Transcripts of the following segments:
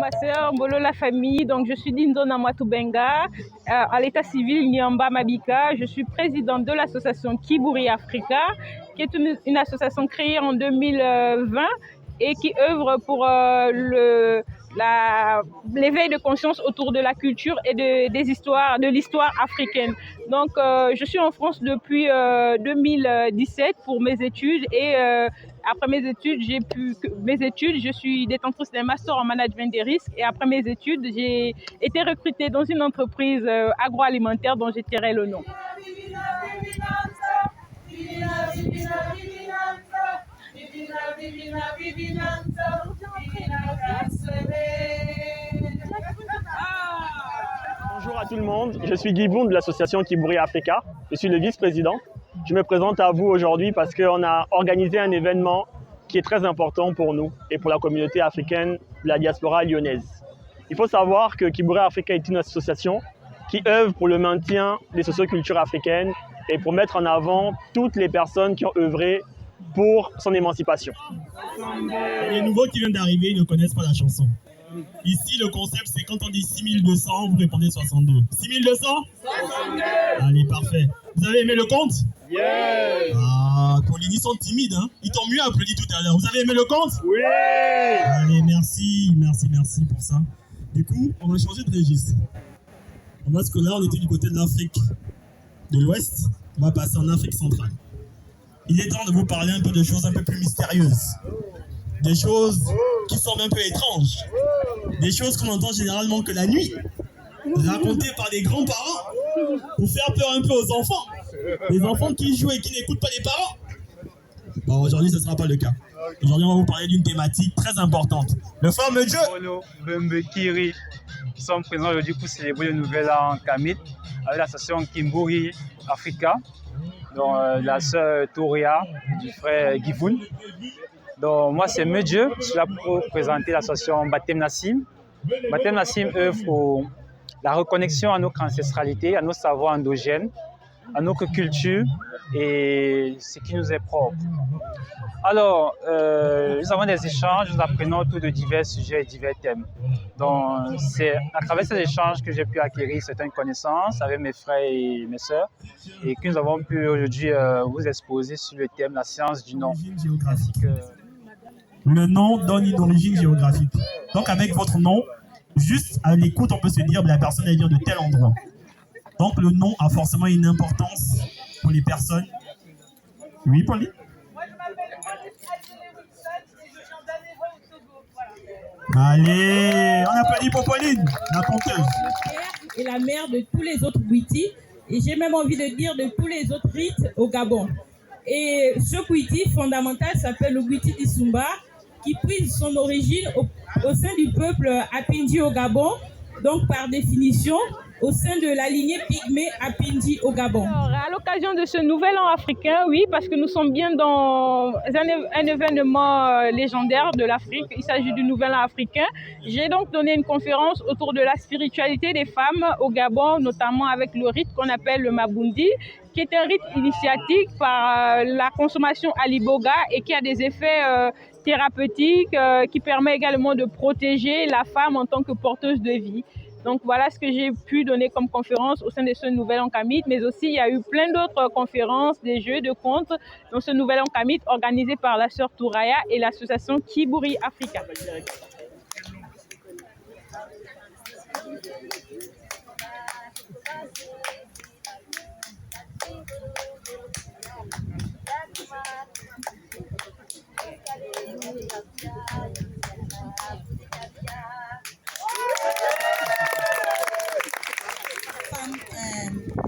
ma sœur, Mbolo la famille. Donc, je suis d'Indona Mwatubenga, à l'état civil Nyamba Mabika. Je suis présidente de l'association Kiburi Africa, qui est une association créée en 2020 et qui œuvre pour l'éveil de conscience autour de la culture et de l'histoire africaine. Donc, je suis en France depuis 2017 pour mes études et après mes études, je suis détentrice d'un master en management des risques et après mes études, j'ai été recrutée dans une entreprise agroalimentaire dont je tairai le nom. Bonjour à tout le monde, je suis Guy Boun de l'association Kiburi Africa, je suis le vice-président. Je me présente à vous aujourd'hui parce qu'on a organisé un événement qui est très important pour nous et pour la communauté africaine de la diaspora lyonnaise. Il faut savoir que Kiburi Africa est une association qui œuvre pour le maintien des sociocultures africaines et pour mettre en avant toutes les personnes qui ont œuvré pour son émancipation. Les nouveaux qui viennent d'arriver, ils ne connaissent pas la chanson. Ici, le concept, c'est quand on dit 6200, vous répondez 62. 6200 62. Allez, parfait. Vous avez aimé le conte? Yeah. Ah, Pauline, ils sont timides, hein? Ils t'ont mieux applaudi tout à l'heure. Vous avez aimé le conte? Oui. Allez, merci pour ça. Du coup, on va changer de registre. Parce que là, on était du côté de l'Afrique de l'Ouest. On va passer en Afrique centrale. Il est temps de vous parler un peu de choses un peu plus mystérieuses. Des choses qui semblent un peu étranges. Des choses qu'on entend généralement que la nuit. Racontées par des grands-parents pour faire peur un peu aux enfants. Les enfants qui jouent et qui n'écoutent pas les parents. Bon, aujourd'hui, ce ne sera pas le cas. Aujourd'hui, on va vous parler d'une thématique très importante. Le fameux Dieu. Bembekiri, qui sont présents aujourd'hui pour célébrer le nouvel an Kamit avec l'association Kiburi Africa, dont la sœur Touria du frère Givoun. Donc, moi, c'est Medjeu, je suis là pour présenter l'association Batem Nassim. Batem Nassim œuvre pour la reconnexion à notre ancestralité, à nos savoirs endogènes, à notre culture et ce qui nous est propre. Alors, nous avons des échanges, nous apprenons autour de divers sujets et divers thèmes. Donc, c'est à travers ces échanges que j'ai pu acquérir certaines connaissances avec mes frères et mes sœurs et que nous avons pu aujourd'hui vous exposer sur le thème la science du nom. Le nom donne une origine géographique. Donc, avec votre nom, juste à l'écoute, on peut se dire que la personne vient de tel endroit. Donc, le nom a forcément une importance pour les personnes. Oui, Pauline? Allez, on applaudit pour Pauline, la conteuse. Et la mère de tous les autres Bwiti, et j'ai même envie de dire de tous les autres rites au Gabon. Et ce Bwiti fondamental s'appelle le Bwiti d'Issoumba, qui puise son origine au sein du peuple Apindi au Gabon, donc par définition, au sein de la lignée pygmée Apindi au Gabon. Alors, à l'occasion de ce nouvel an africain, oui, parce que nous sommes bien dans un événement légendaire de l'Afrique, il s'agit du nouvel an africain, j'ai donc donné une conférence autour de la spiritualité des femmes au Gabon, notamment avec le rite qu'on appelle le Mabundi, qui est un rite initiatique par la consommation à l'iboga et qui a des effets thérapeutiques, qui permet également de protéger la femme en tant que porteuse de vie. Donc voilà ce que j'ai pu donner comme conférence au sein de ce nouvel an Kamit, mais aussi il y a eu plein d'autres conférences, des jeux de contes dans ce nouvel an Kamit organisé par la sœur Touraya et l'association Kiburi Africa. Femme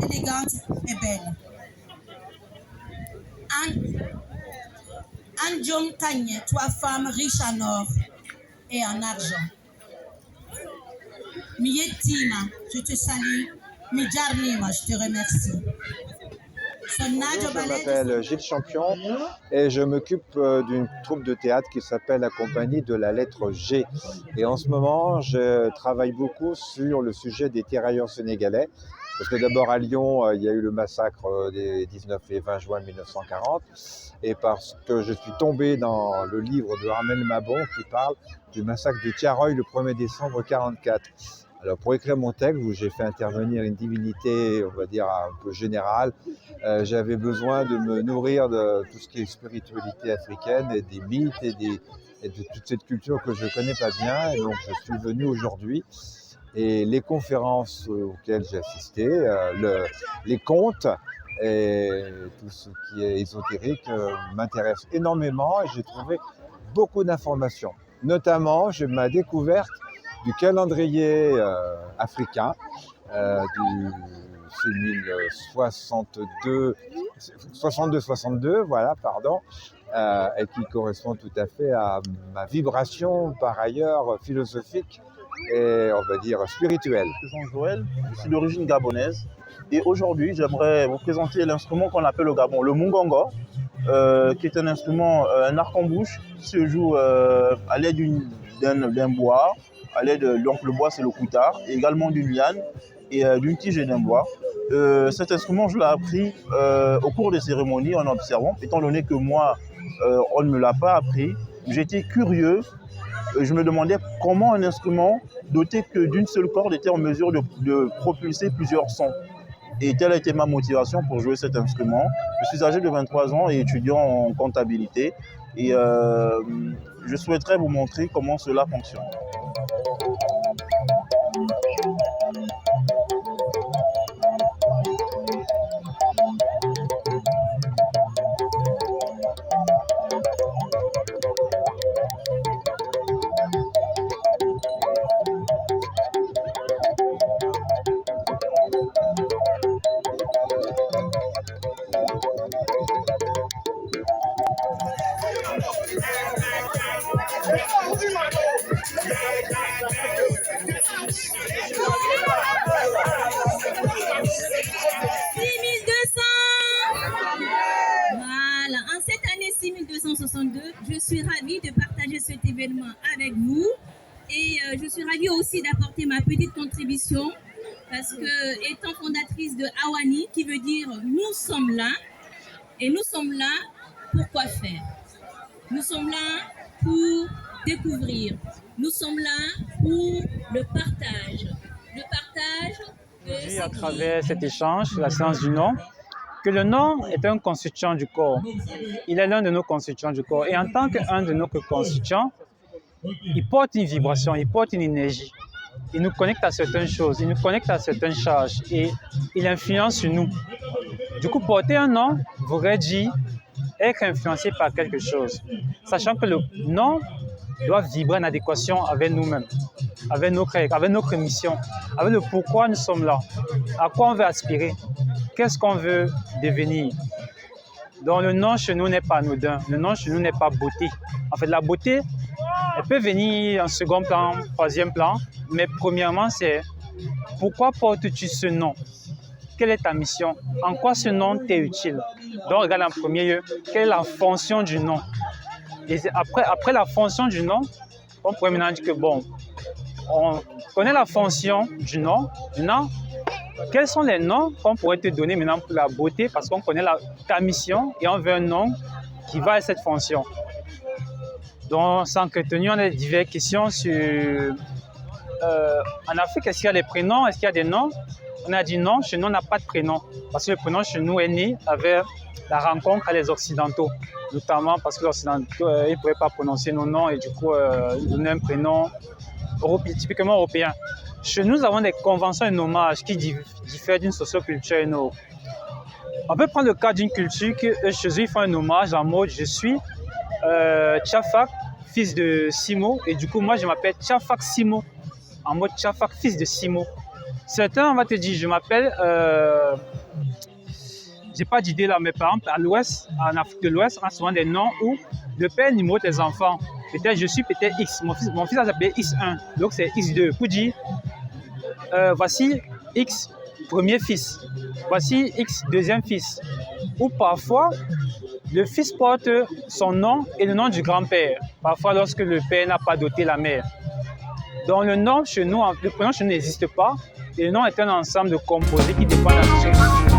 élégante et belle. Anjom Kanye, toi femme riche en or et en argent. Mietima, je te salue. Mijarnima, je te remercie. Je m'appelle Gilles Champion et je m'occupe d'une troupe de théâtre qui s'appelle la Compagnie de la lettre G. Et en ce moment, je travaille beaucoup sur le sujet des tirailleurs sénégalais Parce que d'abord à Lyon, il y a eu le massacre des 19 et 20 juin 1940, et parce que je suis tombé dans le livre de Armel Mabon qui parle du massacre de Tiaroy le 1er décembre 1944. Alors pour écrire mon texte, où j'ai fait intervenir une divinité, on va dire un peu générale, j'avais besoin de me nourrir de tout ce qui est spiritualité africaine et des mythes et de toute cette culture que je ne connais pas bien. Et donc je suis venu aujourd'hui. Et les conférences auxquelles j'ai assisté, les contes et tout ce qui est ésotérique m'intéresse énormément et j'ai trouvé beaucoup d'informations. Notamment, j'ai ma découverte du calendrier africain du 62-62, voilà, pardon, et qui correspond tout à fait à ma vibration, par ailleurs philosophique et on va dire spirituelle. Je suis Joël, je suis d'origine gabonaise et aujourd'hui j'aimerais vous présenter l'instrument qu'on appelle au Gabon, le mungongo, qui est un instrument, un arc en bouche qui se joue à l'aide d'un bois, donc le bois c'est le koutard, et également d'une liane et d'une tige et d'un bois. Cet instrument je l'ai appris au cours des cérémonies en observant, étant donné que moi on ne me l'a pas appris, j'étais curieux. Je me demandais comment un instrument doté que d'une seule corde était en mesure de propulser plusieurs sons. Et telle a été ma motivation pour jouer cet instrument. Je suis âgé de 23 ans et étudiant en comptabilité. Et je souhaiterais vous montrer comment cela fonctionne. Je suis ravie de partager cet événement avec vous et je suis ravie aussi d'apporter ma petite contribution parce que étant fondatrice de Awani, qui veut dire nous sommes là, et nous sommes là pour quoi faire? Nous sommes là pour découvrir, nous sommes là pour le partage de à travers cet échange, la séance du nom, que le nom est un constituant du corps. Il est l'un de nos constituants du corps. Et en tant qu'un de nos constituants, il porte une vibration, il porte une énergie. Il nous connecte à certaines choses, il nous connecte à certaines charges et il influence sur nous. Du coup, porter un nom voudrait dire être influencé par quelque chose, sachant que le nom doit vibrer en adéquation avec nous-mêmes, avec nos règles, avec notre mission, avec le pourquoi nous sommes là, à quoi on veut aspirer, qu'est-ce qu'on veut devenir. Donc le nom chez nous n'est pas anodin, le nom chez nous n'est pas beauté. En fait, la beauté, elle peut venir en second plan, troisième plan, mais premièrement, c'est pourquoi portes-tu ce nom? Quelle est ta mission? En quoi ce nom t'est utile? Donc regarde en premier lieu, quelle est la fonction du nom? Et après la fonction du nom, on pourrait maintenant dire que bon, on connaît la fonction du nom. Maintenant, quels sont les noms qu'on pourrait te donner maintenant pour la beauté? Parce qu'on connaît ta mission et on veut un nom qui va à cette fonction. Donc, sans que tenu, on a diverses questions sur... en Afrique, est-ce qu'il y a des prénoms? Est-ce qu'il y a des noms? On a dit non, chez nous, on n'a pas de prénom. Parce que le prénom chez nous est né avec la rencontre avec les Occidentaux. Notamment parce que les Occidentaux, ils ne pouvaient pas prononcer nos noms et du coup, ils donnaient un prénom typiquement européen. Chez nous, nous avons des conventions et nommages qui diffèrent d'une socioculture à une autre. On peut prendre le cas d'une culture que chez eux, ils font un hommage en mode je suis Tchafak, fils de Simo, et du coup, moi, je m'appelle Tchafak Simo, en mode Tchafak, fils de Simo. Certains, on va te dire, je m'appelle, j'ai pas d'idée là, mais par exemple, à l'ouest, en Afrique de l'Ouest, on a souvent des noms où le père numéro des enfants, peut-être je suis peut-être X, mon fils a s'appelé X1, donc c'est X2, pour dire, voici X premier fils, voici X deuxième fils. Ou parfois, le fils porte son nom et le nom du grand-père, parfois lorsque le père n'a pas doté la mère. Donc le nom chez nous, le prénom chez nous n'existe pas. Et le nom est un ensemble de composés qui dépendent de la société.